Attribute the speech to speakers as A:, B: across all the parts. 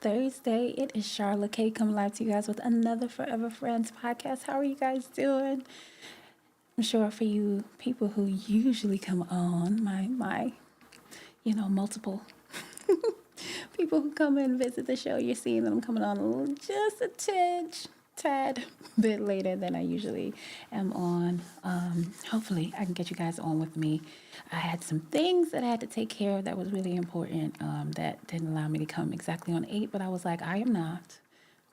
A: Thursday. It is Sharla K coming live to you guys with another Forever Friends podcast. How are you guys doing? I'm sure for you people who usually come on, my multiple people who come and visit the show, you're seeing them coming on just a tad bit later than I usually am on. Hopefully I can get you guys on with me. I had some things that I had to take care of that was really important, that didn't allow me to come exactly on 8, but I was like, I am not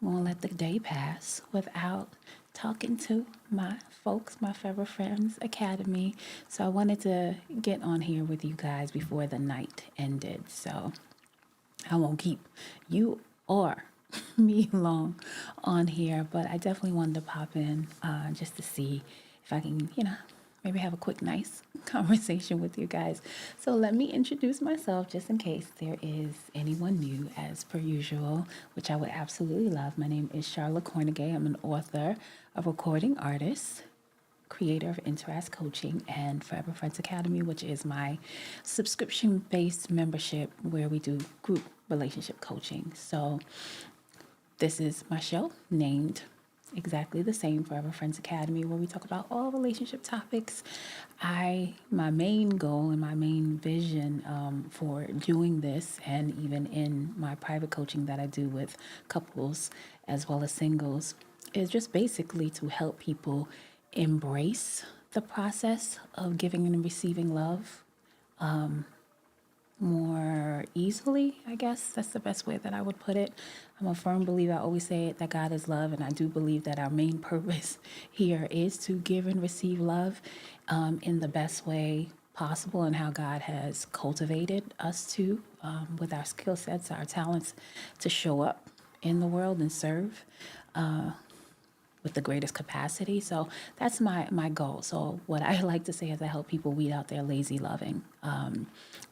A: going to let the day pass without talking to my folks, my Forever Friends Academy. So I wanted to get on here with you guys before the night ended. So I won't keep you or me long on here, but I definitely wanted to pop in just to see if I can, maybe have a quick, nice conversation with you guys. So let me introduce myself just in case there is anyone new, as per usual, which I would absolutely love. My name is Sharla Kornegay. I'm an author, a recording artist, creator of Interact Coaching, and Forever Friends Academy, which is my subscription-based membership where we do group relationship coaching. So this is my show named exactly the same, Forever Friends Academy, where we talk about all relationship topics. My main goal and my main vision for doing this, and even in my private coaching that I do with couples as well as singles, is just basically to help people embrace the process of giving and receiving love more easily, I guess. That's the best way that I would put it. I'm a firm believer. I always say it, that God is love, and I do believe that our main purpose here is to give and receive love in the best way possible, and how God has cultivated us to, with our skill sets, our talents, to show up in the world and serve with the greatest capacity. So that's my goal. So what I like to say is I help people weed out their lazy loving,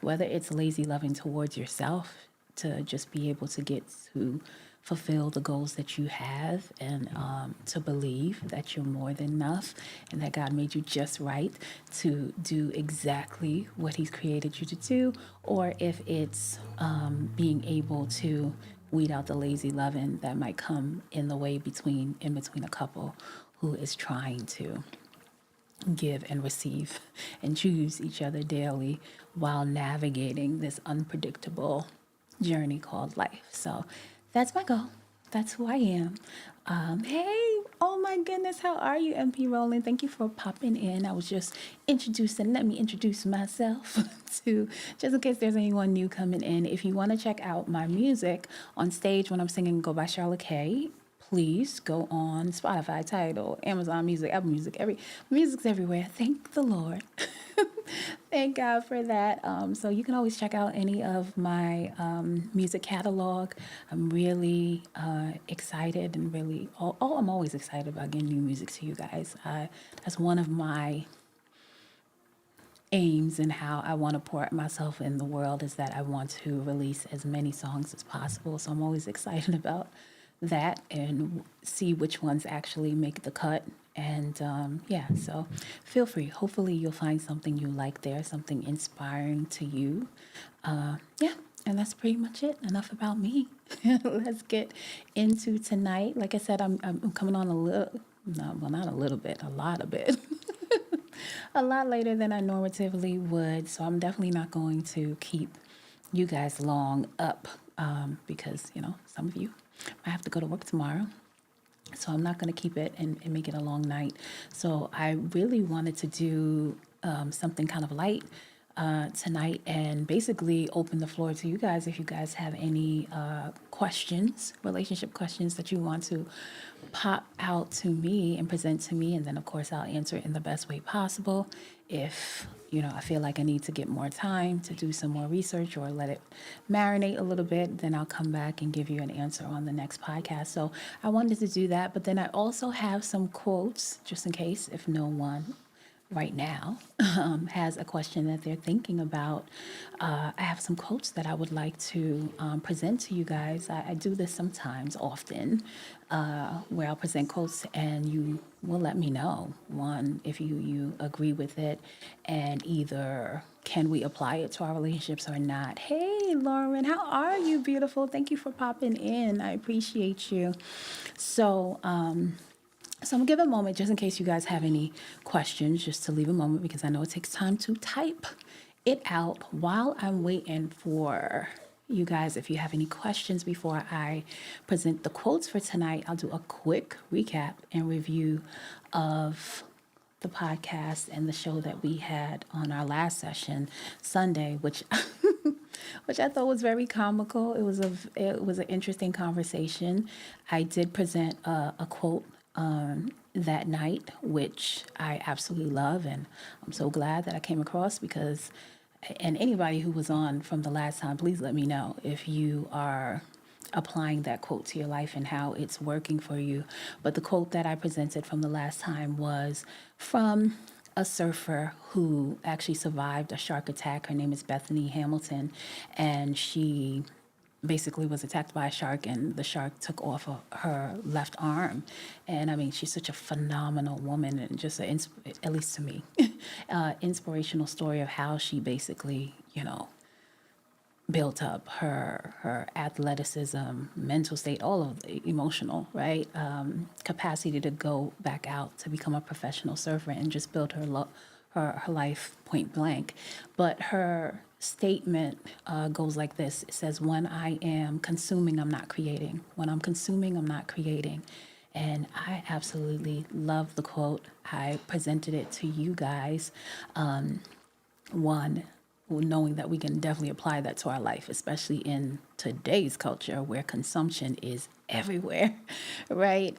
A: whether it's lazy loving towards yourself, to just be able to get to fulfill the goals that you have, and to believe that you're more than enough and that God made you just right to do exactly what He's created you to do, or if it's being able to weed out the lazy loving that might come in the way in between a couple who is trying to give and receive and choose each other daily while navigating this unpredictable journey called life. So that's my goal. That's who I am. Hey, oh my goodness, how are you, MP Rowland? Thank you for popping in. I was just let me introduce myself to, just in case there's anyone new coming in. If you want to check out my music on stage when I'm singing Go by Sharla K, please go on Spotify, Tidal, Amazon Music, Apple Music. Music's everywhere. Thank the Lord. Thank God for that. So you can always check out any of my music catalog. I'm really excited, and really, I'm always excited about getting new music to you guys. That's one of my aims and how I want to pour myself in the world, is that I want to release as many songs as possible. So I'm always excited about that and see which ones actually make the cut. And so feel free. Hopefully you'll find something you like there, something inspiring to you. And that's pretty much it. Enough about me. Let's get into tonight. Like I said, I'm coming on not a little bit, a lot of it. A lot later than I normatively would. So I'm definitely not going to keep you guys long up because, some of you might have to go to work tomorrow. So I'm not going to keep it and make it a long night. So I really wanted to do something kind of light tonight, and basically open the floor to you guys if you guys have any questions, relationship questions that you want to pop out to me and present to me. And then, of course, I'll answer it in the best way possible. If, I feel like I need to get more time to do some more research or let it marinate a little bit, then I'll come back and give you an answer on the next podcast. So I wanted to do that. But then I also have some quotes, just in case, if no one right now has a question that they're thinking about. I have some quotes that I would like to present to you guys. I do this sometimes, often, where I'll present quotes and you will let me know, one, if you agree with it, and either can we apply it to our relationships or not. Hey, Hey, Lauren, how are you, beautiful? Thank you for popping in. I appreciate you. So, so I'm gonna give a moment just in case you guys have any questions, just to leave a moment because I know it takes time to type it out while I'm waiting for you guys. If you have any questions before I present the quotes for tonight, I'll do a quick recap and review of the podcast and the show that we had on our last session Sunday, which which I thought was very comical. It was an interesting conversation. I did present a quote that night, which I absolutely love, and I'm so glad that I came across because. And anybody who was on from the last time, please let me know if you are applying that quote to your life and how it's working for you. But the quote that I presented from the last time was from a surfer who actually survived a shark attack. Her name is Bethany Hamilton, and she basically was attacked by a shark, and the shark took off her left arm. And I mean, she's such a phenomenal woman, and just at least to me, inspirational story of how she basically, built up her athleticism, mental state, all of the emotional, right, capacity to go back out to become a professional surfer and just build her life point blank. But her statement goes like this. It says, "When I am consuming, I'm not creating. When I'm consuming, I'm not creating." And I absolutely love the quote. I presented it to you guys. One, knowing that we can definitely apply that to our life, especially in today's culture where consumption is everywhere, right?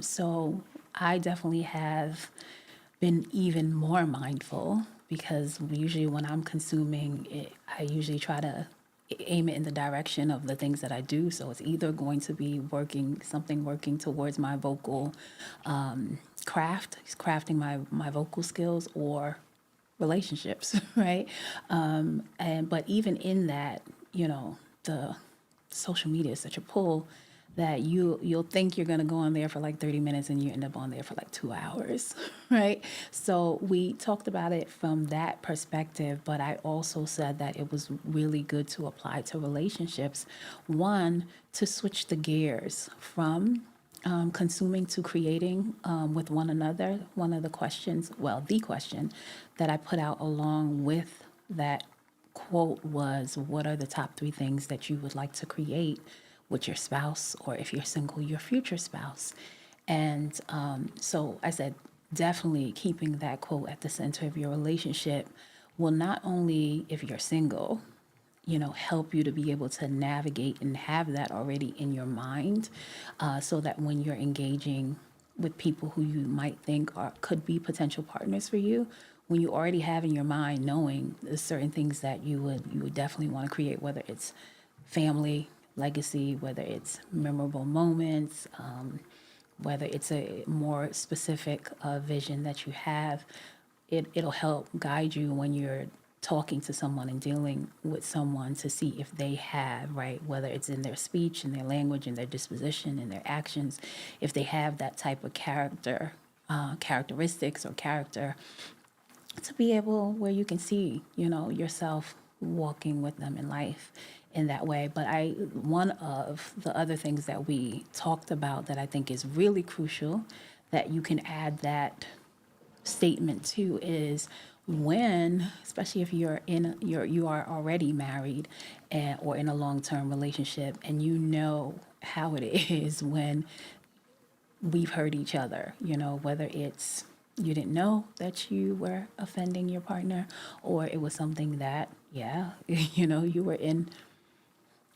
A: So I definitely have been even more mindful because usually when I'm consuming it, I usually try to aim it in the direction of the things that I do. So it's either going to be working towards my vocal crafting my vocal skills, or relationships, right? But even in that, the social media is such a pull that you'll think you're gonna go on there for like 30 minutes and you end up on there for like 2 hours, right? So we talked about it from that perspective, but I also said that it was really good to apply to relationships. One, to switch the gears from consuming to creating with one another. One of the questions, well, the question that I put out along with that quote was, what are the top 3 things that you would like to create with your spouse, or if you're single, your future spouse? And so I said, definitely keeping that quote at the center of your relationship will not only, if you're single, help you to be able to navigate and have that already in your mind, so that when you're engaging with people who you might think could be potential partners for you, when you already have in your mind knowing the certain things that you would definitely want to create, whether it's family, legacy, whether it's memorable moments, whether it's a more specific vision that you have, it'll help guide you when you're talking to someone and dealing with someone to see if they have, right, whether it's in their speech, in their language, in their disposition, in their actions, if they have that type of characteristics or character, to be able where you can see, yourself walking with them in life in that way. But one of the other things that we talked about that I think is really crucial that you can add that statement to is when, especially if you are already married or in a long-term relationship, and how it is when we've hurt each other, whether it's you didn't know that you were offending your partner, or it was something that, yeah, you were in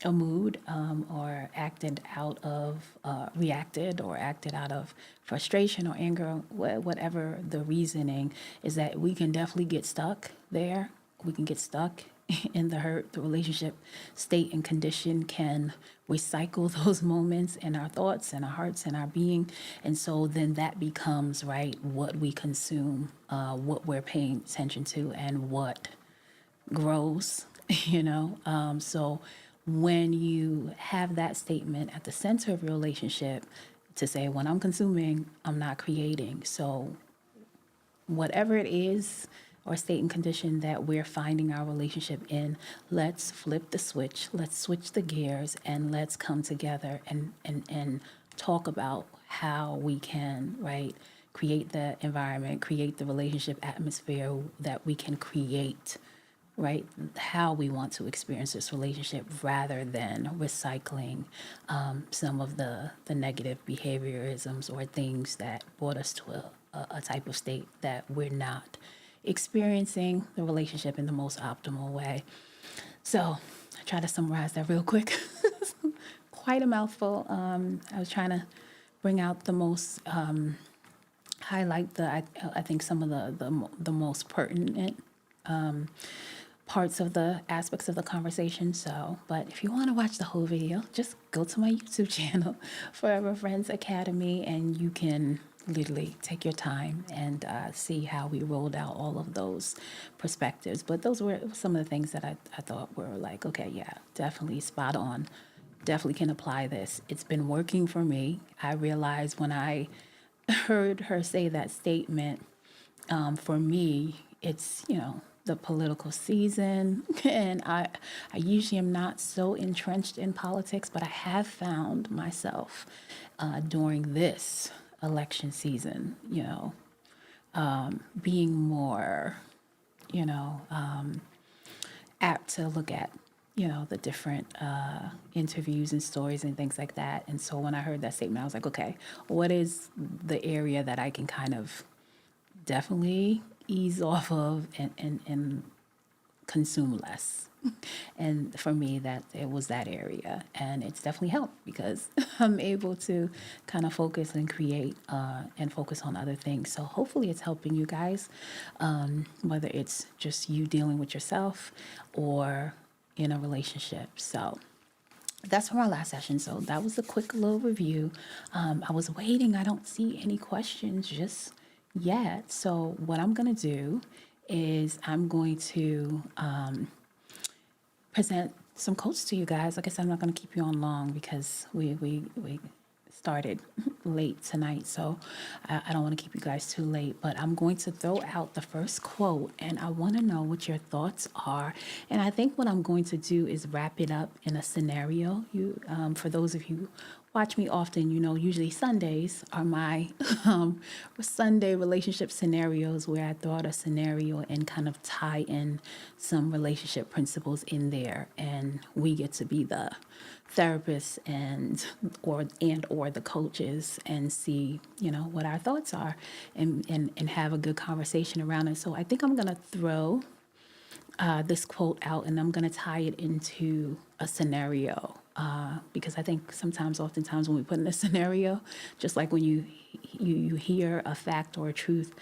A: a mood, or reacted or acted out of frustration or anger, whatever the reasoning is, that we can definitely get stuck there. We can get stuck in the hurt. The relationship state and condition can recycle those moments in our thoughts and our hearts and our being. And so then that becomes, right, what we consume, what we're paying attention to, and what grows, So when you have that statement at the center of your relationship to say, when I'm consuming, I'm not creating. So whatever it is or state and condition that we're finding our relationship in, let's flip the switch, let's switch the gears, and let's come together and talk about how we can, right, create the environment, create the relationship atmosphere that we can create, right, how we want to experience this relationship rather than recycling some of the negative behaviorisms or things that brought us to a type of state that we're not experiencing the relationship in the most optimal way. So I try to summarize that real quick. Quite a mouthful. I was trying to bring out the most, highlight I think some of the most pertinent parts of the aspects of the conversation. So, but if you want to watch the whole video, just go to my YouTube channel, Forever Friends Academy, and you can literally take your time and see how we rolled out all of those perspectives. But those were some of the things that I thought were like, okay, yeah, definitely spot on. Definitely can apply this. It's been working for me. I realized when I heard her say that statement, for me, it's, the political season. And I usually am not so entrenched in politics, but I have found myself during this election season, being more, you know, apt to look at, the different interviews and stories and things like that. And so when I heard that statement, I was like, okay, what is the area that I can kind of definitely ease off of and consume less? And for me, that it was that area, and it's definitely helped because I'm able to kind of focus and create and focus on other things. So hopefully it's helping you guys, whether it's just you dealing with yourself or in a relationship. So that's from our last session. So that was a quick little review. I was waiting. I don't see any questions just yet. So what I'm going to do is I'm going to present some quotes to you guys. Like I said, I'm not going to keep you on long because we started late tonight, so I don't want to keep you guys too late. But I'm going to throw out the first quote, and I want to know what your thoughts are. And I think what I'm going to do is wrap it up in a scenario. For those of you watch me often, usually Sundays are my Sunday relationship scenarios where I throw out a scenario and kind of tie in some relationship principles in there. And we get to be the therapists or the coaches and see, what our thoughts are and have a good conversation around it. So I think I'm going to throw this quote out and I'm going to tie it into a scenario. Because I think oftentimes when we put in a scenario, just like when you hear a fact or a truth,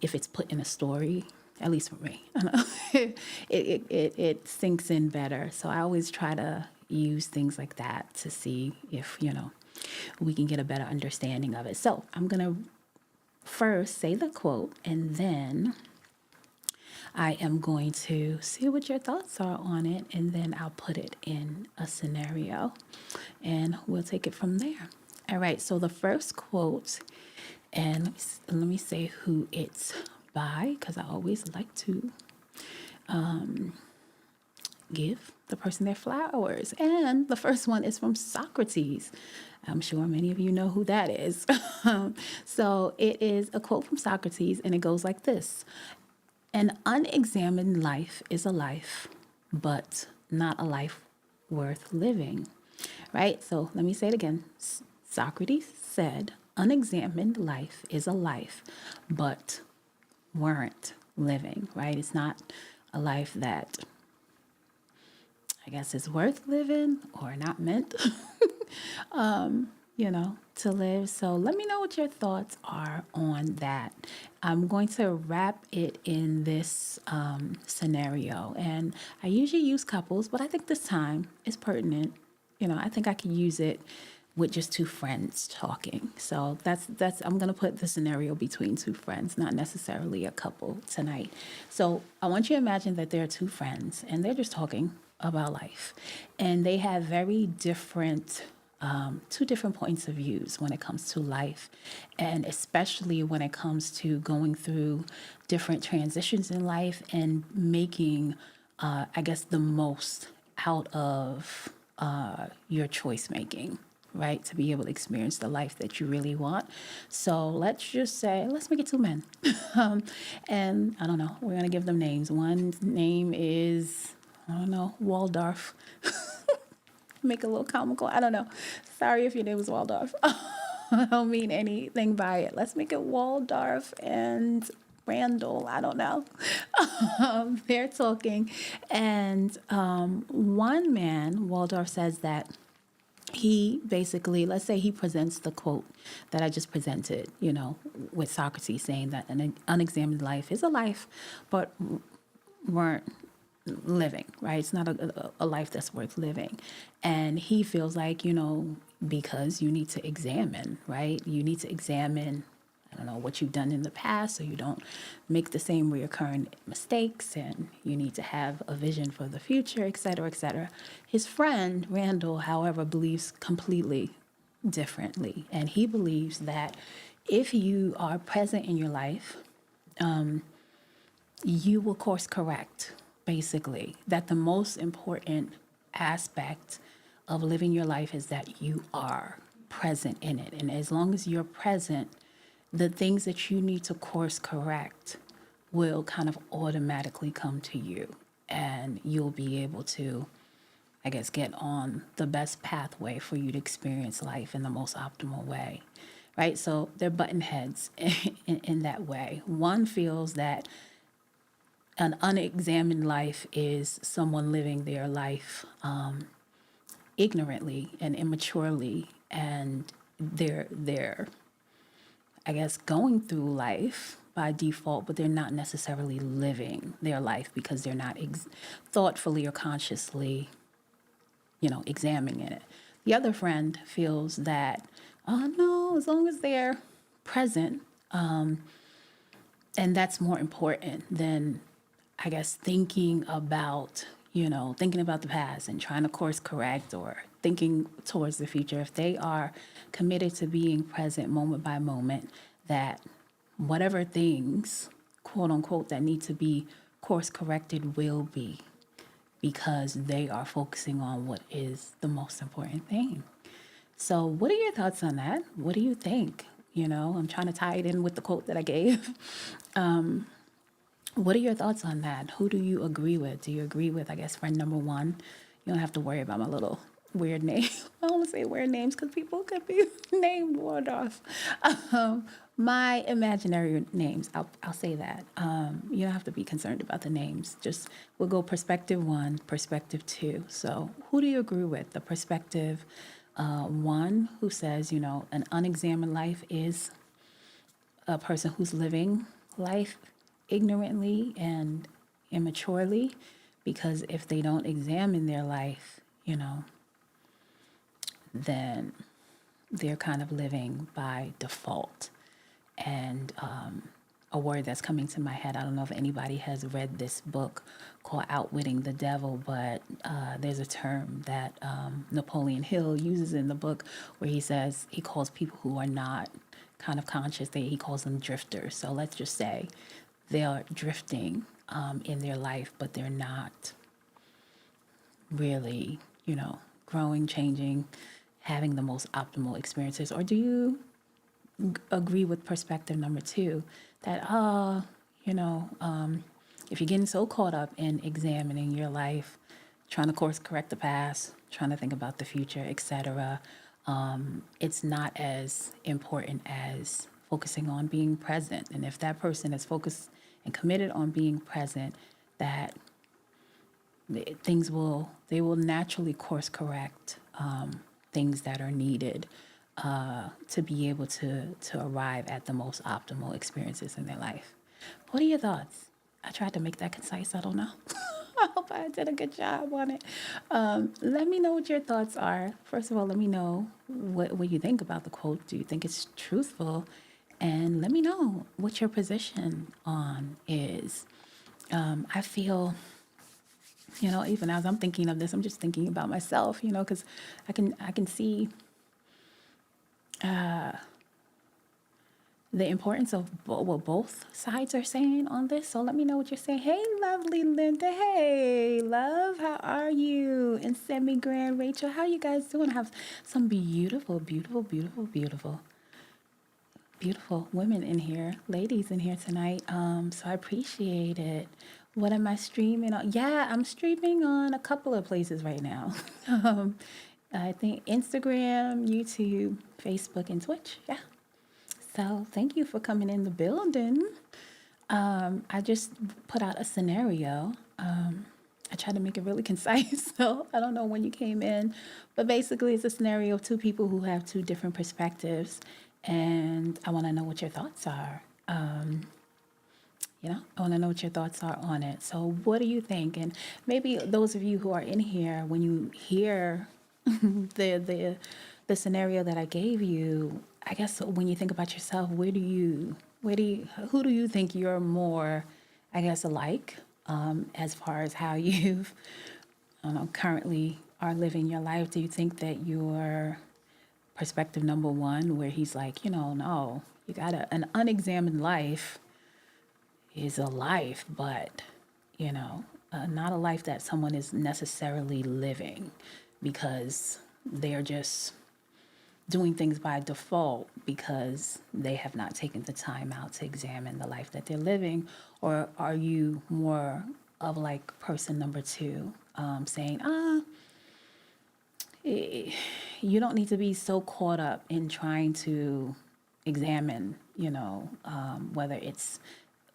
A: if it's put in a story, at least for me, I know, it sinks in better. So I always try to use things like that to see if, we can get a better understanding of it. So I'm going to first say the quote, and then I am going to see what your thoughts are on it, and then I'll put it in a scenario, and we'll take it from there. All right, so the first quote, and let me say who it's by, because I always like to give the person their flowers. And the first one is from Socrates. I'm sure many of you know who that is. So it is a quote from Socrates, and it goes like this. An unexamined life is a life, but not a life worth living, right? So let me say it again. Socrates said, unexamined life is a life, but weren't living, right? It's not a life that I guess is worth living or not meant, to live. So let me know what your thoughts are on that. I'm going to wrap it in this scenario. And I usually use couples, but I think this time it's pertinent. I think I could use it with just two friends talking. So that's I'm going to put the scenario between two friends, not necessarily a couple tonight. So I want you to imagine that there are two friends and they're just talking about life. And they have very different two different points of views when it comes to life, and especially when it comes to going through different transitions in life and making, I guess, the most out of your choice making, right? To be able to experience the life that you really want. So let's just say, let's make it two men. And I don't know, we're going to give them names. One's name is, I don't know, Waldorf. Make it a little comical. I don't know. Sorry if your name was Waldorf. I don't mean anything by it. Let's make it Waldorf and Randall. I don't know. They're talking. And one man, Waldorf, says that he basically, let's say he presents the quote that I just presented, with Socrates saying that an unexamined life is a life, but weren't living, right? It's not a life that's worth living. And he feels like, because you need to examine, right? You need to examine, I don't know, what you've done in the past so you don't make the same reoccurring mistakes, and you need to have a vision for the future, et cetera, et cetera. His friend, Randall, however, believes completely differently. And he believes that if you are present in your life, you will course correct, basically. That the most important aspect of living your life is that you are present in it. And as long as you're present, the things that you need to course correct will kind of automatically come to you. And you'll be able to, I guess, get on the best pathway for you to experience life in the most optimal way. Right? So they're button heads in that way. One feels that an unexamined life is someone living their life ignorantly and immaturely, and they're I guess going through life by default, but they're not necessarily living their life because they're not thoughtfully or consciously, examining it. The other friend feels that, oh no, as long as they're present, and that's more important than, I guess, thinking about the past and trying to course correct or thinking towards the future. If they are committed to being present moment by moment, that whatever things, quote unquote, that need to be course corrected will be, because they are focusing on what is the most important thing. So what are your thoughts on that? What do you think? I'm trying to tie it in with the quote that I gave. What are your thoughts on that? Who do you agree with? Do you agree with, I guess, friend number one? You don't have to worry about my little weird name. I don't want to say weird names because people could be named Waldorf. My imaginary names, I'll say that. You don't have to be concerned about the names. Just, we'll go perspective one, perspective two. So who do you agree with? The perspective one, who says, an unexamined life is a person who's living life ignorantly and immaturely, because if they don't examine their life, then they're kind of living by default. And a word that's coming to my head, I don't know if anybody has read this book called Outwitting the Devil, but there's a term that Napoleon Hill uses in the book where he says he calls people who are not kind of conscious, he calls them drifters. So let's just say they are drifting in their life, but they're not really, growing, changing, having the most optimal experiences. Or do you agree with perspective number two, that, if you're getting so caught up in examining your life, trying to course correct the past, trying to think about the future, etc., it's not as important as focusing on being present. And if that person is focused and committed on being present, that they will naturally course correct things that are needed to be able to arrive at the most optimal experiences in their life. What are your thoughts? I tried to make that concise. I don't know. I hope I did a good job on it. Let me know what your thoughts are. First of all, let me know what you think about the quote. Do you think it's truthful? And let me know what your position on is. I feel, even as I'm thinking of this, I'm just thinking about myself, because I can see the importance of what both sides are saying on this. So let me know what you're saying. Hey, lovely Linda. Hey, love. How are you? And Semi Grand Rachel. How you guys doing? I have some beautiful, beautiful, beautiful, beautiful, beautiful women in here, ladies in here tonight. So I appreciate it. What am I streaming on? Yeah, I'm streaming on a couple of places right now. um, I think Instagram, YouTube, Facebook, and Twitch. Yeah. So thank you for coming in the building. I just put out a scenario. I tried to make it really concise, so I don't know when you came in, but basically it's a scenario of two people who have two different perspectives, and I want to know what your thoughts are. I want to know what your thoughts are on it. So what do you think? And maybe those of you who are in here, when you hear the scenario that I gave you, I guess when you think about yourself, who do you think you're more, I guess, alike, as far as how you've, I don't know, currently are living your life? Do you think that your perspective number one, where he's like, no, you got an unexamined life is a life, but, not a life that someone is necessarily living because they're just doing things by default because they have not taken the time out to examine the life that they're living? Or are you more of like person number two, saying, you don't need to be so caught up in trying to examine, whether it's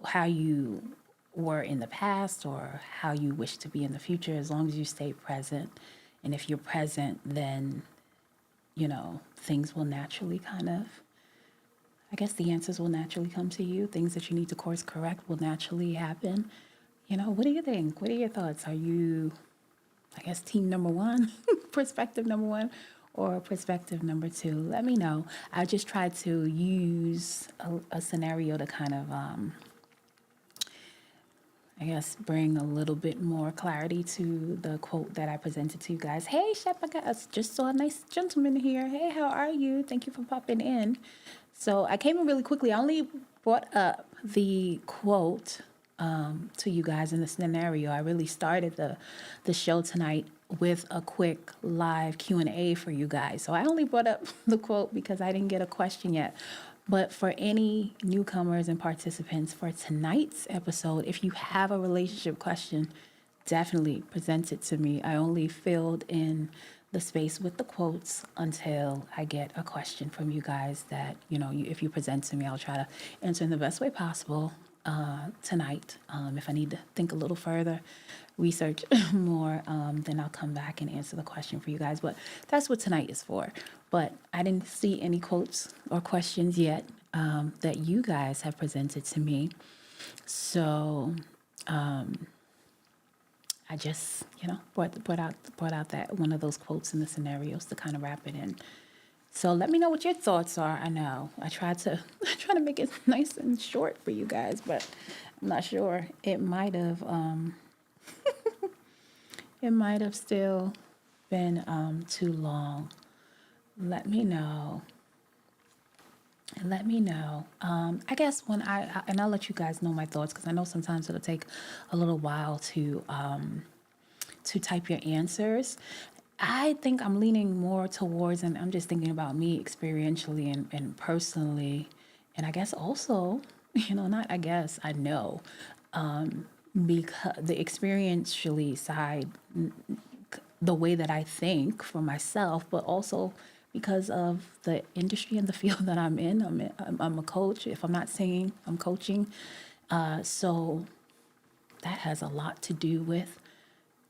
A: how you were in the past or how you wish to be in the future, as long as you stay present. And if you're present, then, things will naturally I guess the answers will naturally come to you. Things that you need to course correct will naturally happen. What do you think? What are your thoughts? Are you, I guess, team number one, perspective number one, or perspective number two? Let me know. I just tried to use a scenario to kind of, I guess, bring a little bit more clarity to the quote that I presented to you guys. Hey, Shep, I just saw a nice gentleman here. Hey, how are you? Thank you for popping in. So I came in really quickly. I only brought up the quote to you guys in the scenario. I really started the show tonight with a quick live Q&A for you guys. So I only brought up the quote because I didn't get a question yet. But for any newcomers and participants for tonight's episode, if you have a relationship question, definitely present it to me. I only filled in the space with the quotes until I get a question from you guys that, if you present to me, I'll try to answer in the best way possible tonight. If I need to think a little further, research more, then I'll come back and answer the question for you guys. But that's what tonight is for. But I didn't see any quotes or questions yet that you guys have presented to me. So I just, brought out that one of those quotes in the scenarios to kind of wrap it in. So let me know what your thoughts are. I know I tried to make it nice and short for you guys, but I'm not sure. It might have still been too long. Let me know. I guess when and I'll let you guys know my thoughts, because I know sometimes it'll take a little while to type your answers. I think I'm leaning more towards, and I'm just thinking about me experientially and personally, and I guess also, not I guess, I know, because the experientially side, the way that I think for myself, but also because of the industry and the field that I'm in. I'm a coach. If I'm not singing, I'm coaching. So that has a lot to do with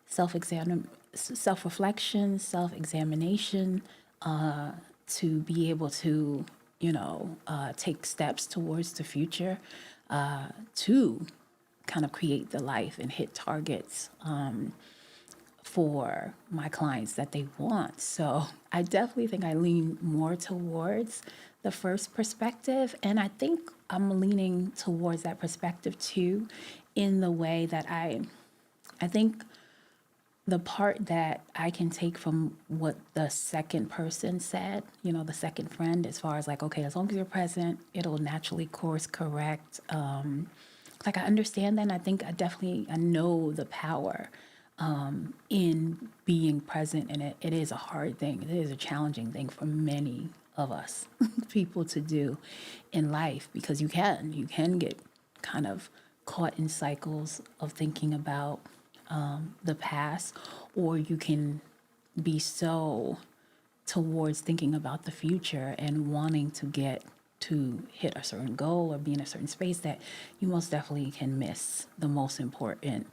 A: self-reflection, self-examination, to be able to, take steps towards the future, to kind of create the life and hit targets for my clients that they want. So I definitely think I lean more towards the first perspective. And I think I'm leaning towards that perspective too, in the way that I think the part that I can take from what the second person said, the second friend, as far as like, okay, as long as you're present, it'll naturally course correct. Like I understand that, and I think I know the power in being present, and it is a hard thing. It is a challenging thing for many of us people to do in life, because you can get kind of caught in cycles of thinking about the past, or you can be so towards thinking about the future and wanting to get to hit a certain goal or be in a certain space that you most definitely can miss the most important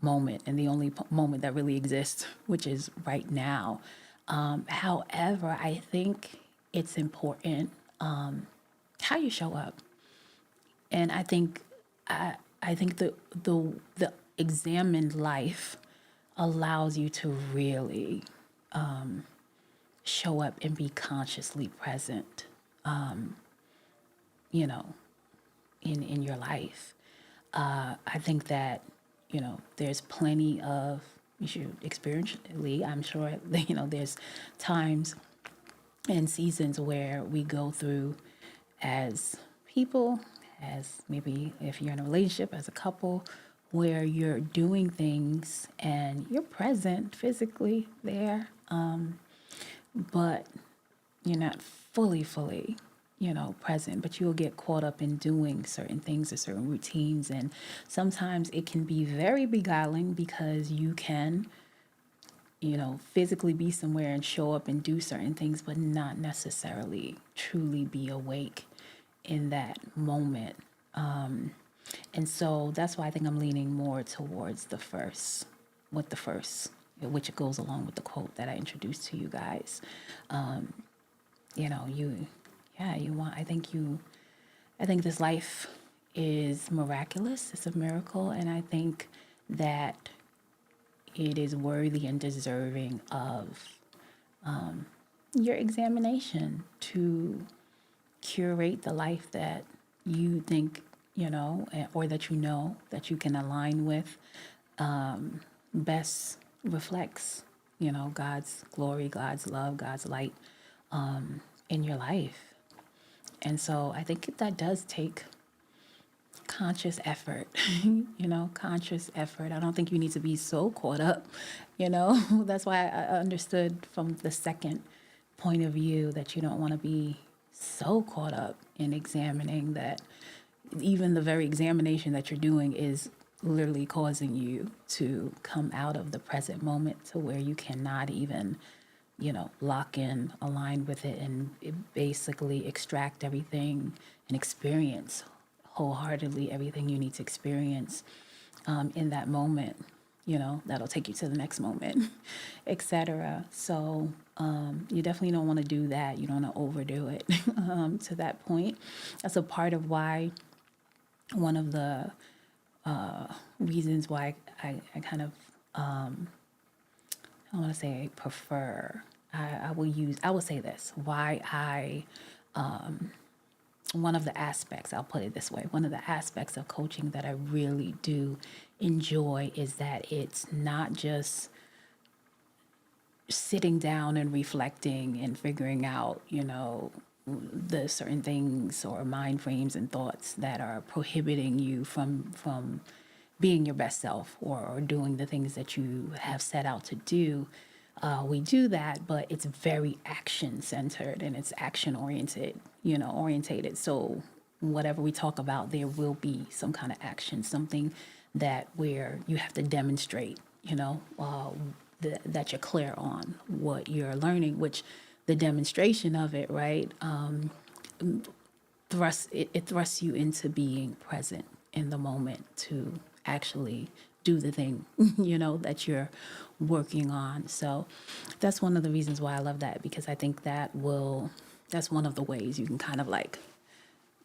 A: moment and the only moment that really exists, which is right now. However, I think it's important how you show up, and I think the examined life allows you to really show up and be consciously present, you know, in your life. I think that, there's plenty of, you should experientially, I'm sure, there's times and seasons where we go through as people, as maybe if you're in a relationship, as a couple, where you're doing things and you're present physically there, but you're not fully, present, but you'll get caught up in doing certain things or certain routines. And sometimes it can be very beguiling because you can, physically be somewhere and show up and do certain things, but not necessarily truly be awake in that moment. And so that's why I think I'm leaning more towards the first, which goes along with the quote that I introduced to you guys. You know, you, yeah, you want, I think this life is miraculous. It's a miracle. And I think that it is worthy and deserving of your examination to curate the life that you think, or that that you can align with, best reflects, God's glory, God's love, God's light in your life. And so I think that does take conscious effort, conscious effort. I don't think you need to be so caught up, That's why I understood from the second point of view that you don't want to be so caught up in examining that even the very examination that you're doing is literally causing you to come out of the present moment to where you cannot even, lock in, align with it, and basically extract everything and experience wholeheartedly everything you need to experience in that moment, that'll take you to the next moment, etc. So you definitely don't want to do that. You don't want to overdo it to that point. That's a part of why, one of the reasons why I kind of, I want to say I prefer, I will say this, why one of the aspects, I'll put it this way, one of the aspects of coaching that I really do enjoy is that it's not just sitting down and reflecting and figuring out, the certain things or mind frames and thoughts that are prohibiting you from being your best self, or doing the things that you have set out to do. We do that, but it's very action centered and it's action orientated. So whatever we talk about, there will be some kind of action, something that where you have to demonstrate, that you're clear on what you're learning, which the demonstration of it, right, thrusts you into being present in the moment to actually do the thing, that you're working on. So that's one of the reasons why I love that, because I think that's one of the ways you can kind of like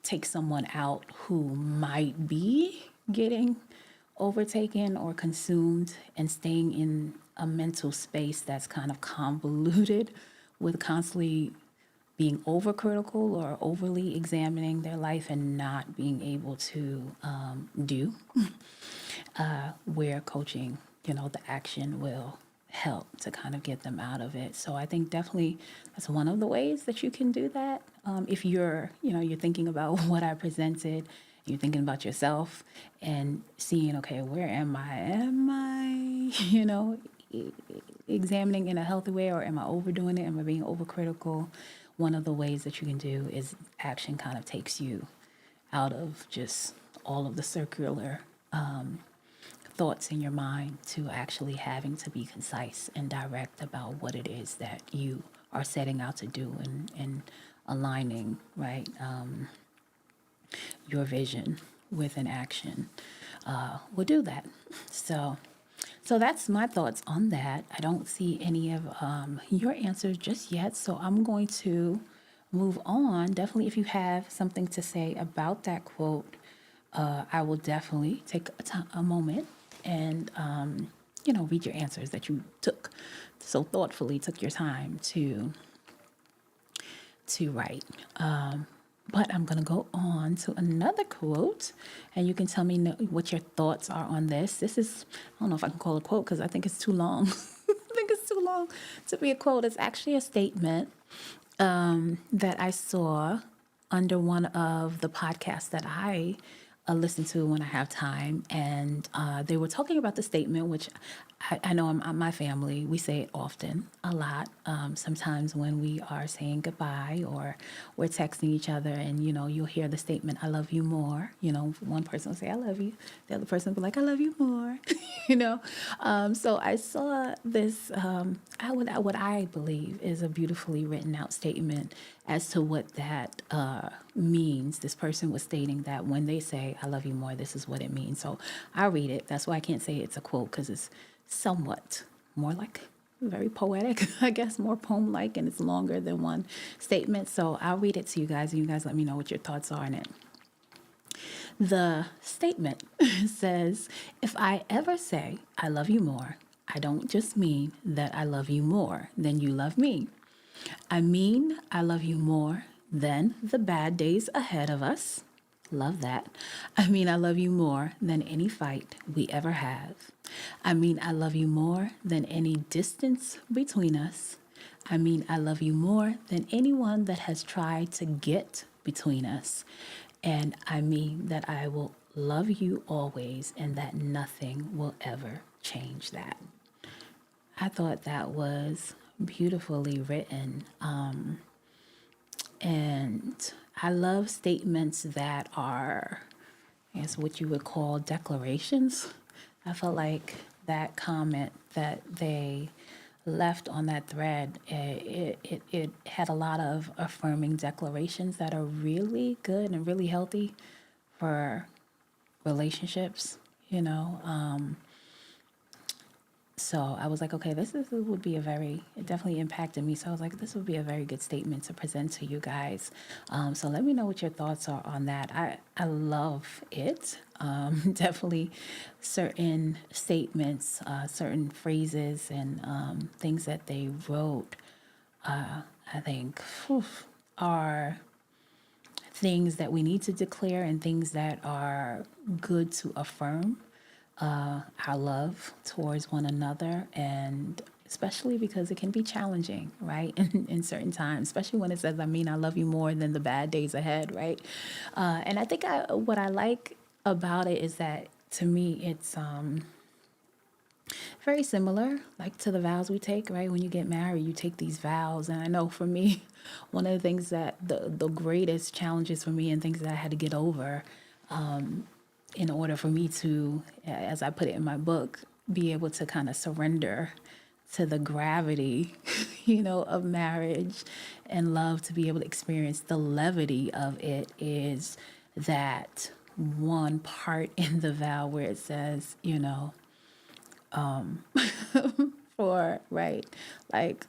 A: take someone out who might be getting overtaken or consumed and staying in a mental space that's kind of convoluted with constantly being overcritical or overly examining their life and not being able to do where coaching the action will help to kind of get them out of it. So I think definitely that's one of the ways that you can do that. If you're thinking about what I presented, you're thinking about yourself and seeing, okay, where am I? Am I, examining in a healthy way, or am I overdoing it? Am I being overcritical? One of the ways that you can do is action kind of takes you out of just all of the circular thoughts in your mind to actually having to be concise and direct about what it is that you are setting out to do, and aligning, right, your vision with an action will do that. So that's my thoughts on that. I don't see any of your answers just yet, so I'm going to move on. Definitely, if you have something to say about that quote, I will definitely take a moment and read your answers that you took so thoughtfully, took your time to write. But I'm going to go on to another quote, and you can tell me what your thoughts are on this. This is, I don't know if I can call it a quote because I think it's too long. I think it's too long to be a quote. It's actually a statement that I saw under one of the podcasts that I listen to when I have time. And they were talking about the statement, which I know my family, we say it often, a lot. Sometimes when we are saying goodbye or we're texting each other, and, you'll hear the statement, I love you more. One person will say, I love you. The other person will be like, I love you more. So I saw this, what I believe is a beautifully written out statement as to what that means. This person was stating that when they say, I love you more, this is what it means. So I'll read it. That's why I can't say it's a quote, because it's somewhat more like very poetic, I guess, more poem-like, and it's longer than one statement. So I'll read it to you guys, and you guys let me know what your thoughts are on it. The statement says, if I ever say I love you more, I don't just mean that I love you more than you love me. I mean I love you more than the bad days ahead of us. Love that. I mean I love you more than any fight we ever have. I mean I love you more than any distance between us. I mean I love you more than anyone that has tried to get between us. And I mean that I will love you always, and that nothing will ever change that. I thought that was beautifully written. And I love statements that are, I guess, what you would call declarations. I felt like that comment that they left on that thread, it had a lot of affirming declarations that are really good and really healthy for relationships, So I was like, okay, this would be it definitely impacted me. So I was like, this would be a very good statement to present to you guys. So let me know what your thoughts are on that. I love it. Definitely certain statements, certain phrases and things that they wrote, I think are things that we need to declare and things that are good to affirm our love towards one another, and especially because it can be challenging, right? In certain times, especially when it says, I mean, I love you more than the bad days ahead, right? And I think what I like about it is that, to me, it's very similar, like to the vows we take, right? When you get married, you take these vows. And I know for me, one of the things that the greatest challenges for me and things that I had to get over in order for me to, as I put it in my book, be able to kind of surrender to the gravity, of marriage and love, to be able to experience the levity of it, is that one part in the vow where it says, for, right, like,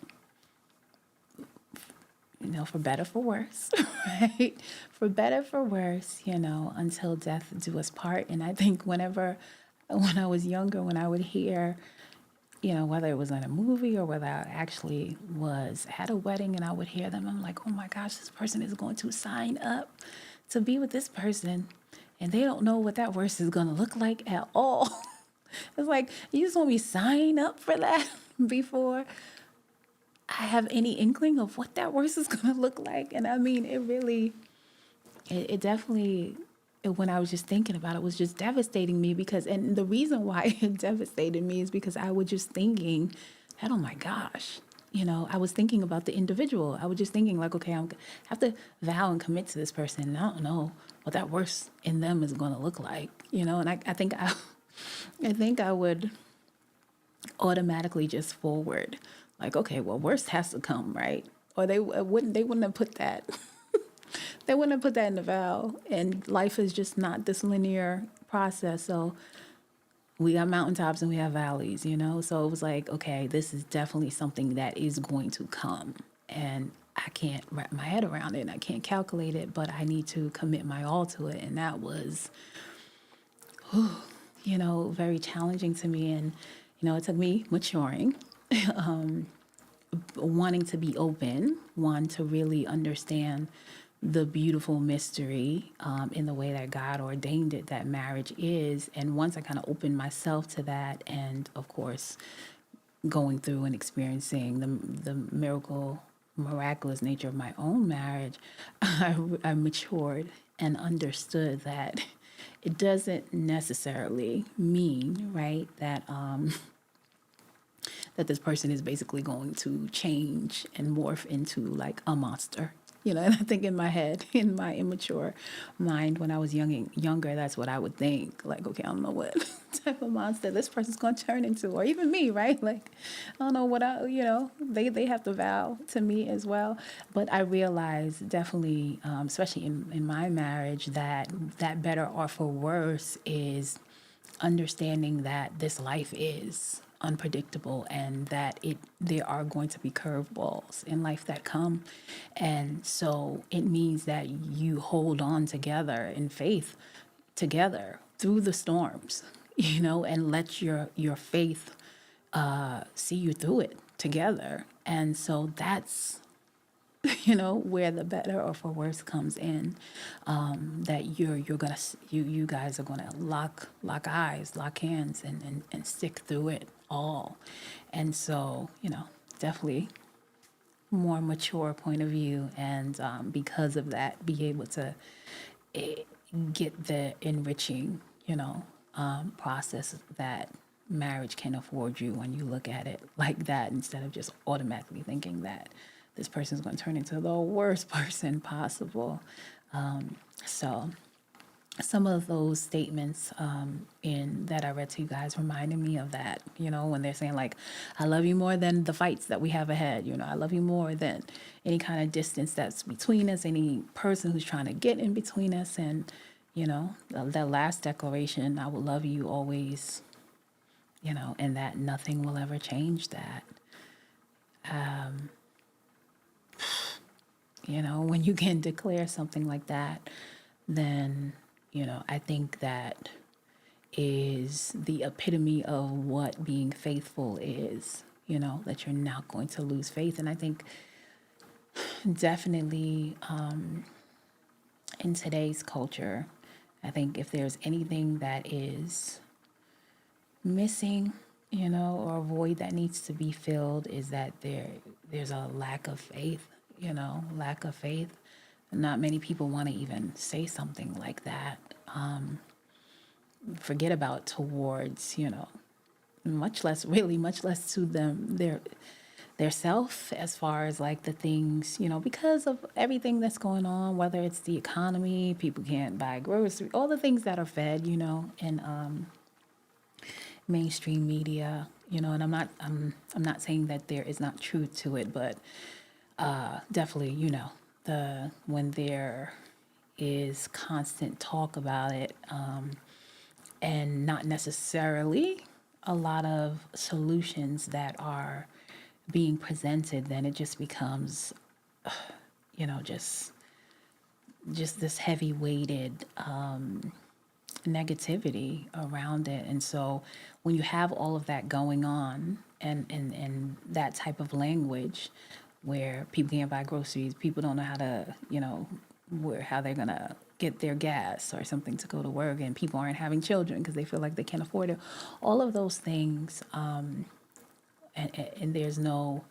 A: for better, for worse, right? For better, for worse, until death do us part. And I think when I was younger, when I would hear, whether it was in a movie or whether I actually was at a wedding and I would hear them, I'm like, oh my gosh, this person is going to sign up to be with this person, and they don't know what that verse is going to look like at all. It's like, you just want me to sign up for that before I have any inkling of what that worse is going to look like. And I mean, it definitely, when I was just thinking about it, was just devastating me because, and the reason why it devastated me is because I was just thinking that, oh my gosh, I was thinking about the individual. I was just thinking like, okay, I have to vow and commit to this person. And I don't know what that worst in them is going to look like, and I think I think I would automatically just forward like, okay, well, worst has to come, right? Or they wouldn't have put that. They wouldn't have put that in the vow. And life is just not this linear process. So we got mountaintops and we have valleys. So it was like, okay, this is definitely something that is going to come. And I can't wrap my head around it and I can't calculate it, but I need to commit my all to it. And that was, very challenging to me. And, it took me maturing, wanting to be open, one, to really understand the beautiful mystery in the way that God ordained it, that marriage is. And once I kind of opened myself to that, and of course, going through and experiencing the miraculous nature of my own marriage, I matured and understood that it doesn't necessarily mean, right, that this person is basically going to change and morph into like a monster. And I think in my head, in my immature mind, when I was younger, that's what I would think. Like, okay, I don't know what type of monster this person's going to turn into, or even me, right? Like, I don't know what they have to vow to me as well. But I realized definitely, especially in my marriage, that better or for worse is understanding that this life is unpredictable and that there are going to be curveballs in life that come. And so it means that you hold on together in faith together through the storms, and let your faith see you through it together. And so that's where the better or for worse comes in, that you guys are gonna lock eyes, lock hands, and stick through it all. And so definitely more mature point of view, and because of that, be able to eh, get the enriching process that marriage can afford you when you look at it like that, instead of just automatically thinking that this person is going to turn into the worst person possible. So some of those statements in that I read to you guys reminded me of that, when they're saying like, I love you more than the fights that we have ahead, I love you more than any kind of distance that's between us, any person who's trying to get in between us. And, that last declaration, I will love you always, and that nothing will ever change that. When you can declare something like that, then, I think that is the epitome of what being faithful is, that you're not going to lose faith. And I think definitely in today's culture, I think if there's anything that is missing, or a void that needs to be filled, is that there's a lack of faith, lack of faith. Not many people want to even say something like that. Forget about towards, much less to them, their self, as far as like the things, because of everything that's going on, whether it's the economy, people can't buy groceries, all the things that are fed, in mainstream media, and I'm not saying that there is not truth to it, but definitely, when there is constant talk about it, and not necessarily a lot of solutions that are being presented, then it just becomes, just this heavy weighted negativity around it. And so when you have all of that going on, and that type of language where people can't buy groceries, people don't know how to, how they're gonna get their gas or something to go to work, and people aren't having children because they feel like they can't afford it. All of those things, and there's no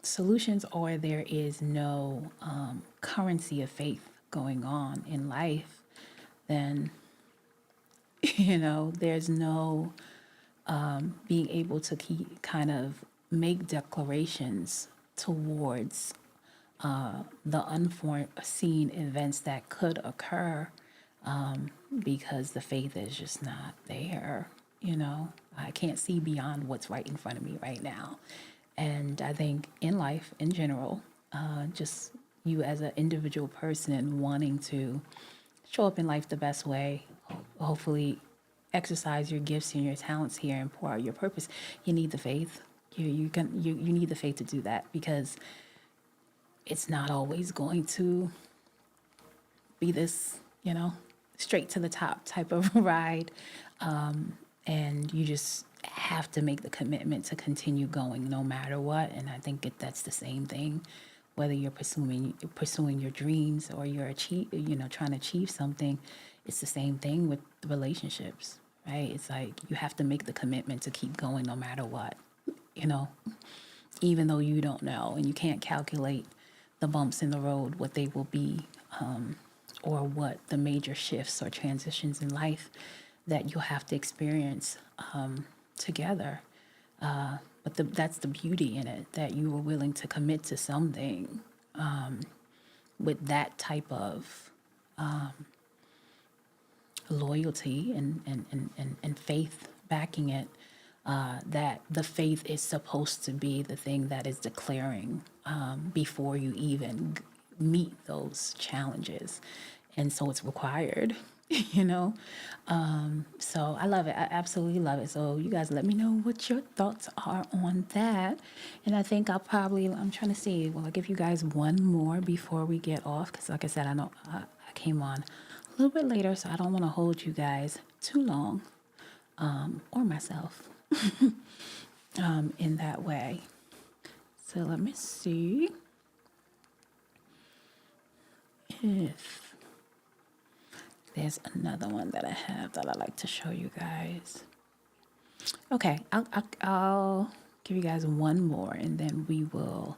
A: solutions, or there is no currency of faith going on in life, then there's no being able to keep kind of make declarations towards the unforeseen events that could occur, because the faith is just not there. I can't see beyond what's right in front of me right now. And I think in life in general, just you as an individual person wanting to show up in life the best way, hopefully exercise your gifts and your talents here and pour out your purpose, you need the faith. You need the faith to do that, because it's not always going to be this, straight to the top type of ride. And you just have to make the commitment to continue going no matter what. And I think that's the same thing, whether you're pursuing your dreams or you're trying to achieve something. It's the same thing with relationships, right? It's like you have to make the commitment to keep going no matter what, even though you don't know and you can't calculate the bumps in the road, what they will be, or what the major shifts or transitions in life that you'll have to experience together. But that's the beauty in it, that you were willing to commit to something with that type of loyalty and faith backing it, that the faith is supposed to be the thing that is declaring before you even meet those challenges. And so it's required, you know? So I love it. I absolutely love it. So you guys let me know what your thoughts are on that. And I think I'm trying to see, will I give you guys one more before we get off? Because like I said, I know I came on a little bit later, so I don't want to hold you guys too long, or myself, in that way. So let me see if there's another one that I have that I like to show you guys. Okay, I'll give you guys one more, and then we will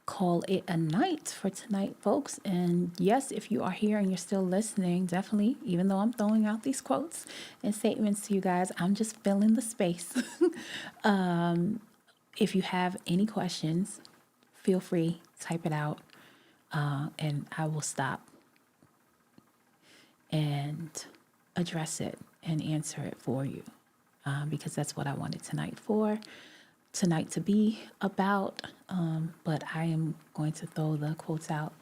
A: call it a night for tonight, folks. And yes, if you are here and you're still listening, definitely, even though I'm throwing out these quotes and statements to you guys, I'm just filling the space. If you have any questions, feel free, type it out, and I will stop and address it and answer it for you, because that's what I wanted tonight to be about. But I am going to throw the quotes out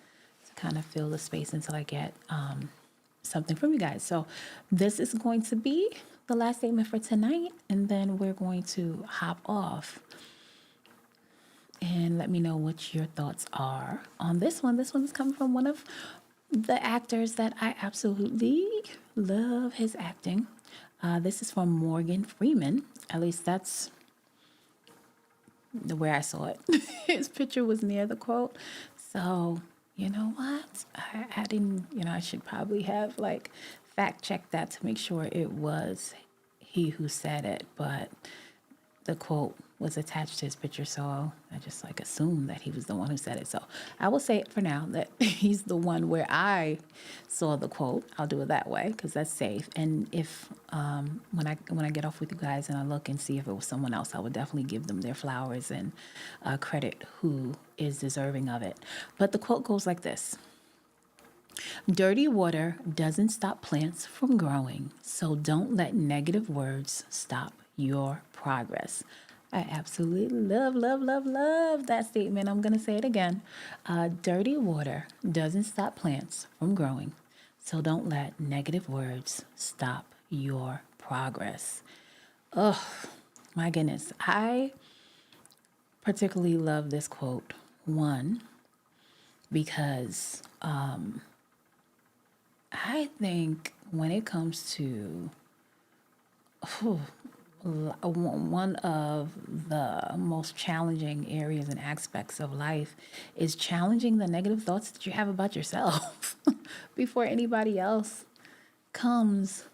A: to kind of fill the space until I get something from you guys. So this is going to be the last statement for tonight, and then we're going to hop off. And let me know what your thoughts are on this one. This one is coming from one of the actors that I absolutely love his acting. This is from Morgan Freeman. At least that's the way I saw it. His picture was near the quote. So, you know what? I didn't, I should probably have fact checked that to make sure it was he who said it. But the quote was attached to his picture, so I just assumed that he was the one who said it. So I will say it for now that he's the one where I saw the quote. I'll do it that way because that's safe. And if when I get off with you guys and I look and see if it was someone else, I would definitely give them their flowers and credit who is deserving of it. But the quote goes like this: "Dirty water doesn't stop plants from growing, so don't let negative words stop your progress." I absolutely love that statement. I'm going to say it again. Dirty water doesn't stop plants from growing, so don't let negative words stop your progress. Oh, my goodness. I particularly love this quote. One, because I think when it comes to one of the most challenging areas and aspects of life is challenging the negative thoughts that you have about yourself before anybody else comes,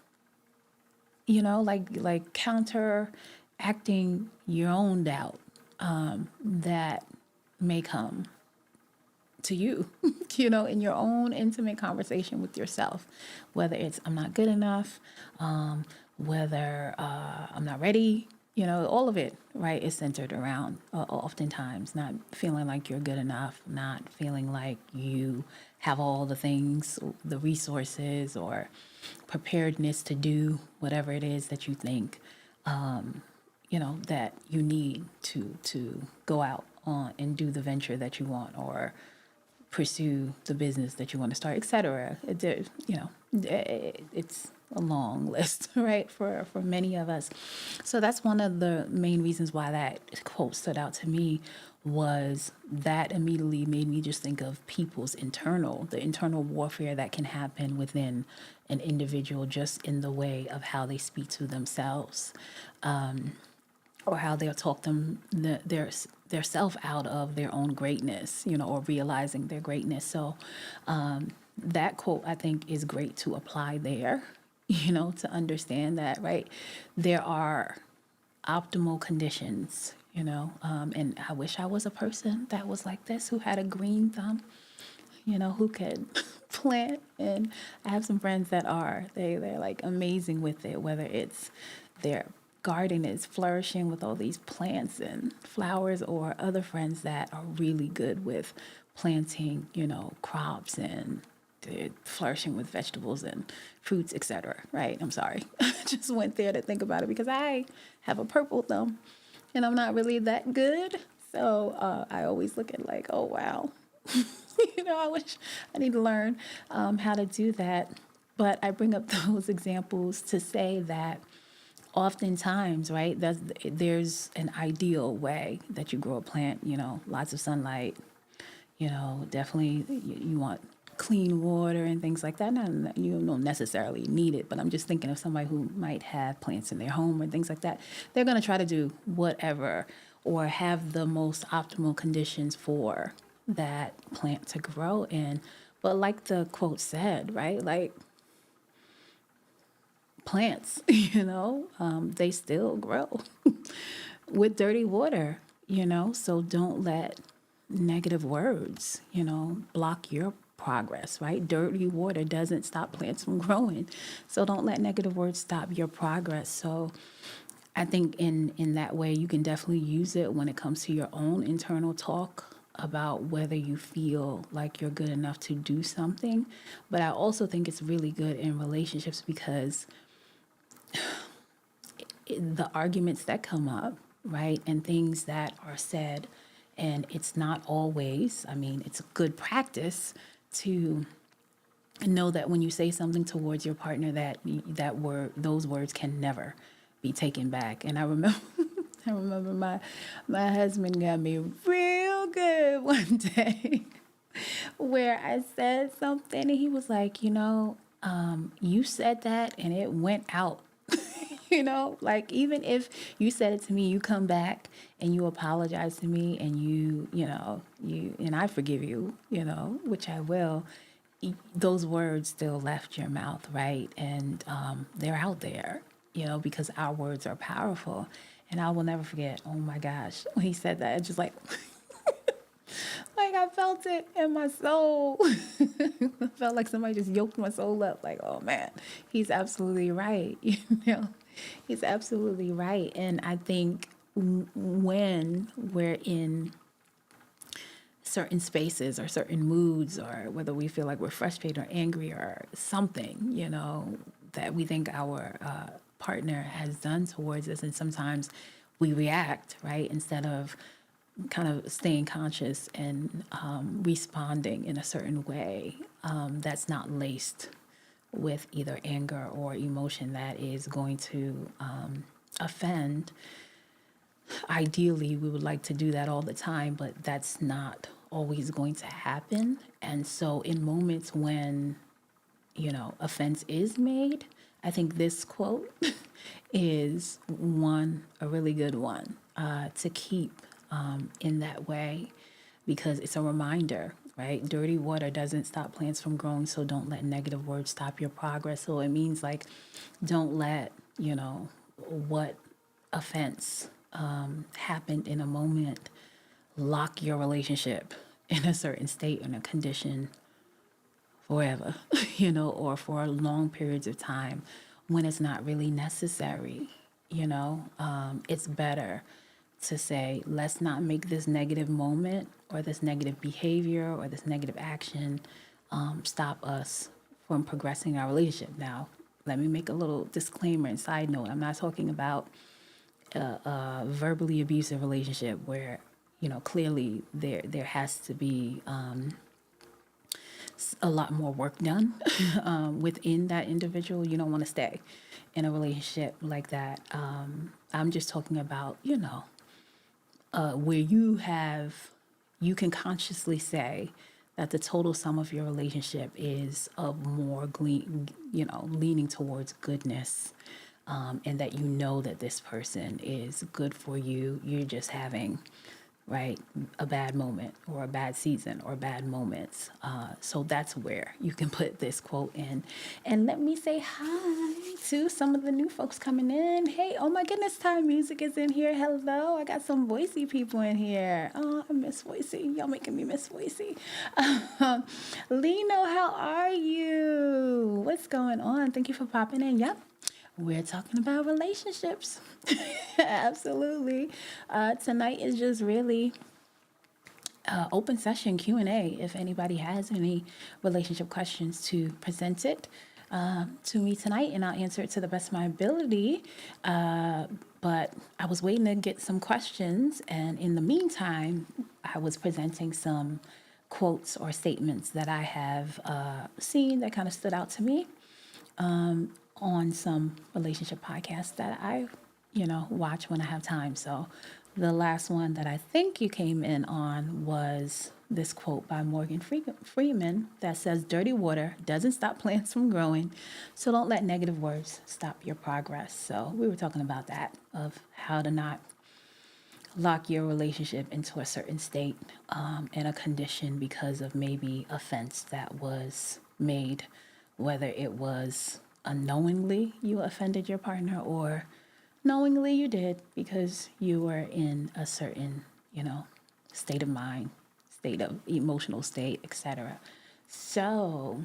A: like counteracting your own doubt that may come to you, in your own intimate conversation with yourself, whether it's I'm not good enough, whether I'm not ready, all of it, right, is centered around oftentimes not feeling like you're good enough, not feeling like you have all the things, the resources, or preparedness to do whatever it is that you think, that you need to go out on and do the venture that you want, or pursue the business that you want to start, etc. It's a long list, right, for many of us. So that's one of the main reasons why that quote stood out to me, was that immediately made me just think of the internal warfare that can happen within an individual, just in the way of how they speak to themselves, or how they'll talk their self out of their own greatness, or realizing their greatness. So that quote, I think, is great to apply there, to understand that, right? There are optimal conditions, and I wish I was a person that was like this, who had a green thumb, who could plant. And I have some friends that they're like amazing with it, whether it's their garden is flourishing with all these plants and flowers, or other friends that are really good with planting, crops, and they're flourishing with vegetables and fruits, etc. Right? I'm sorry. I just went there to think about it because I have a purple thumb and I'm not really that good. So I always look at like, oh, wow. I wish I need to learn how to do that. But I bring up those examples to say that oftentimes, right, there's an ideal way that you grow a plant, lots of sunlight, definitely you want clean water and things like that. Not, you don't necessarily need it, but I'm just thinking of somebody who might have plants in their home or things like that. They're going to try to do whatever, or have the most optimal conditions for that plant to grow in. But like the quote said, right, like plants, they still grow with dirty water, so don't let negative words, block your progress, right? Dirty water doesn't stop plants from growing. So don't let negative words stop your progress. So I think in that way, you can definitely use it when it comes to your own internal talk about whether you feel like you're good enough to do something. But I also think it's really good in relationships, because the arguments that come up, right, and things that are said, and it's not always, it's a good practice to know that when you say something towards your partner, those words can never be taken back. And I remember I remember my husband got me real good one day where I said something and he was like, you said that and it went out. Like, even if you said it to me, you come back and you apologize to me, and you and I forgive you, which I will. Those words still left your mouth, right? And they're out there, because our words are powerful. And I will never forget, oh my gosh, when he said that, it's just like, like I felt it in my soul. I felt like somebody just yoked my soul up. Like, oh man, he's absolutely right. He's absolutely right. And I think when we're in certain spaces or certain moods, or whether we feel like we're frustrated or angry or something, that we think our partner has done towards us, and sometimes we react, right, instead of kind of staying conscious and responding in a certain way that's not laced with either anger or emotion that is going to offend. Ideally, we would like to do that all the time, but that's not always going to happen. And so in moments when, offense is made, I think this quote is a really good one to keep in that way, because it's a reminder, right? Dirty water doesn't stop plants from growing, so don't let negative words stop your progress. So it means like, don't let, what offense happened in a moment lock your relationship in a certain state, in a condition forever, or for long periods of time when it's not really necessary. It's better to say, let's not make this negative moment or this negative behavior or this negative action stop us from progressing our relationship. Now, let me make a little disclaimer and side note. I'm not talking about a verbally abusive relationship where, clearly there has to be a lot more work done within that individual. You don't want to stay in a relationship like that. I'm just talking about, where you can consciously say that the total sum of your relationship is of more, leaning towards goodness, and that that this person is good for you. You're just having, right, a bad moment or a bad season or bad moments. So that's where you can put this quote in. And let me say hi to some of the new folks coming in. Hey, oh my goodness, Time Music is in here. Hello, I got some voicey people in here. Oh, I miss voicey. Y'all making me miss voicey. Lino, how are you? What's going on? Thank you for popping in. Yep. We're talking about relationships. Absolutely. Tonight is just really open session Q&A. If anybody has any relationship questions, to present it to me tonight, and I'll answer it to the best of my ability. But I was waiting to get some questions, and in the meantime, I was presenting some quotes or statements that I have seen that kind of stood out to me on some relationship podcasts that I, watch when I have time. So the last one that I think you came in on was this quote by Morgan Freeman that says, "Dirty water doesn't stop plants from growing, so don't let negative words stop your progress." So we were talking about that, of how to not lock your relationship into a certain state and a condition because of maybe offense that was made, whether it was unknowingly you offended your partner or knowingly you did because you were in a certain, state of mind, state of emotional state, etc. So,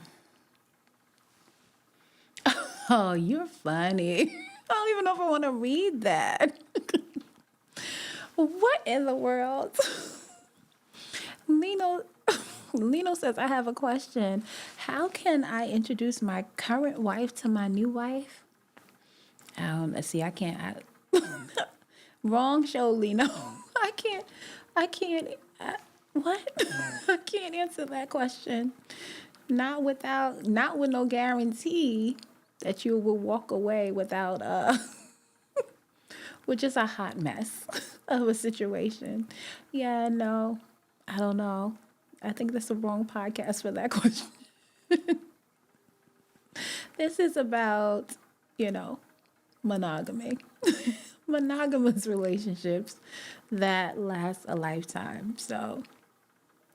A: oh, you're funny. I don't even know if I want to read that. What in the world? Lino says, I have a question. How can I introduce my current wife to my new wife? See, I can't. Wrong show, Lino. What? I can't answer that question. Not with no guarantee that you will walk away without, with just a hot mess of a situation. Yeah, no, I don't know. I think that's the wrong podcast for that question. This is about, monogamy. Monogamous relationships that last a lifetime. So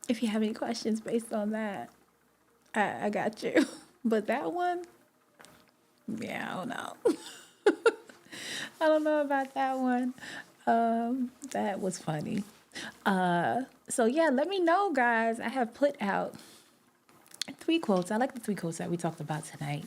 A: if you have any questions based on that, I got you. But that one, yeah, I don't know. I don't know about that one. That was funny. So yeah, let me know, guys. I have put out 3 quotes. I like the 3 quotes that we talked about tonight.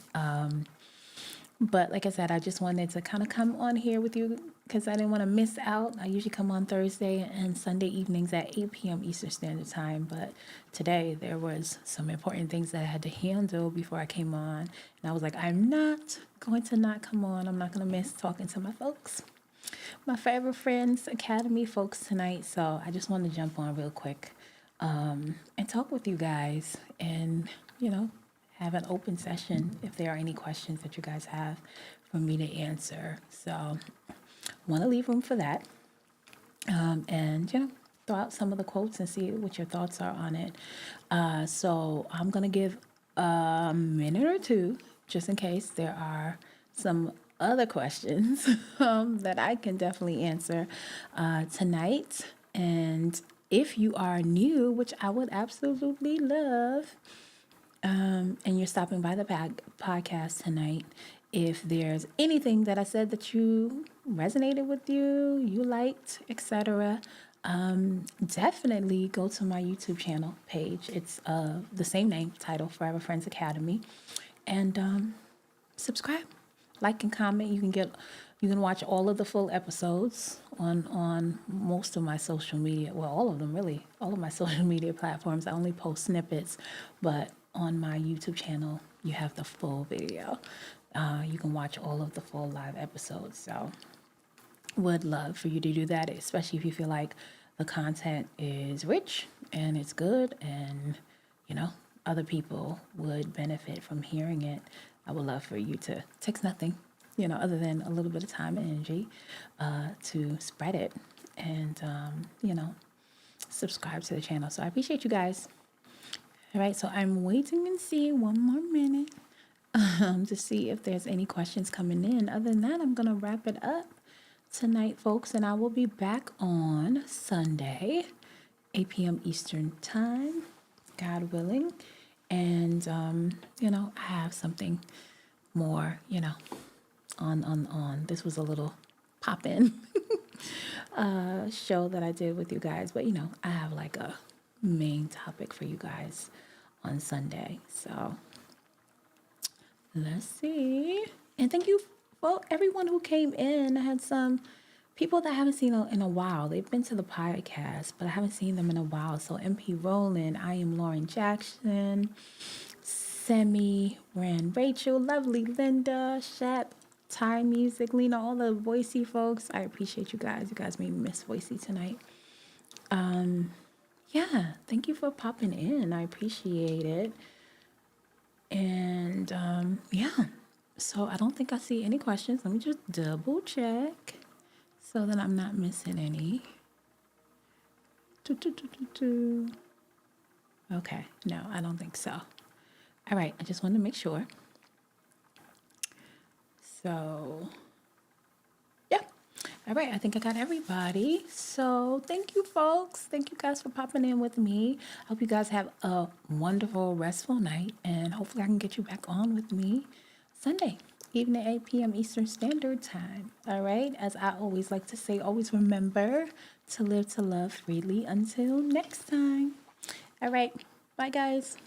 A: But like I said, I just wanted to kind of come on here with you because I didn't want to miss out. I usually come on Thursday and Sunday evenings at 8 p.m. Eastern Standard Time. But today there was some important things that I had to handle before I came on. And I was like, I'm not going to not come on. I'm not going to miss talking to my folks, my favorite friends, Academy folks tonight. So I just wanted to jump on real quick and talk with you guys and, have an open session if there are any questions that you guys have for me to answer. So want to leave room for that. And, throw out some of the quotes and see what your thoughts are on it. So I'm going to give a minute or two just in case there are some other questions that I can definitely answer tonight. And if you are new, which I would absolutely love, and you're stopping by the podcast tonight, if there's anything that I said that you resonated with you liked, etc., definitely go to my YouTube channel page. It's the same name, title, Forever Friends Academy, and subscribe, like, and comment. You can watch all of the full episodes on most of my social media. Well, all of them really, all of my social media platforms. I only post snippets, but on my YouTube channel, you have the full video. You can watch all of the full live episodes. So, would love for you to do that, especially if you feel like the content is rich and it's good, and you know other people would benefit from hearing it. I would love for you to take nothing, other than a little bit of time and energy to spread it and subscribe to the channel. So I appreciate you guys. All right, so I'm waiting and see one more minute to see if there's any questions coming in. Other than that, I'm gonna wrap it up tonight, folks, and I will be back on Sunday, 8 p.m. Eastern Time, God willing. And I have something more, on. This was a little pop-in show that I did with you guys, but I have like a main topic for you guys on Sunday. So let's see. And thank you for everyone who came in. I had some people that I haven't seen in a while. They've been to the podcast, but I haven't seen them in a while. So MP Roland, I am Lauren Jackson, Semi, Ran Rachel, Lovely Linda, Shep, Thai Music, Lena, all the Voicey folks. I appreciate you guys. You guys made me miss Voicey tonight. Yeah, thank you for popping in. I appreciate it. And yeah, so I don't think I see any questions. Let me just double check so that I'm not missing any. Okay, no, I don't think so. All right, I just wanted to make sure. So, yeah. All right, I think I got everybody. So, thank you, folks. Thank you guys for popping in with me. I hope you guys have a wonderful, restful night, and hopefully I can get you back on with me Sunday evening at 8 p.m. Eastern Standard Time. All right, as I always like to say, always remember to live to love freely. Until next time. All right, bye, guys.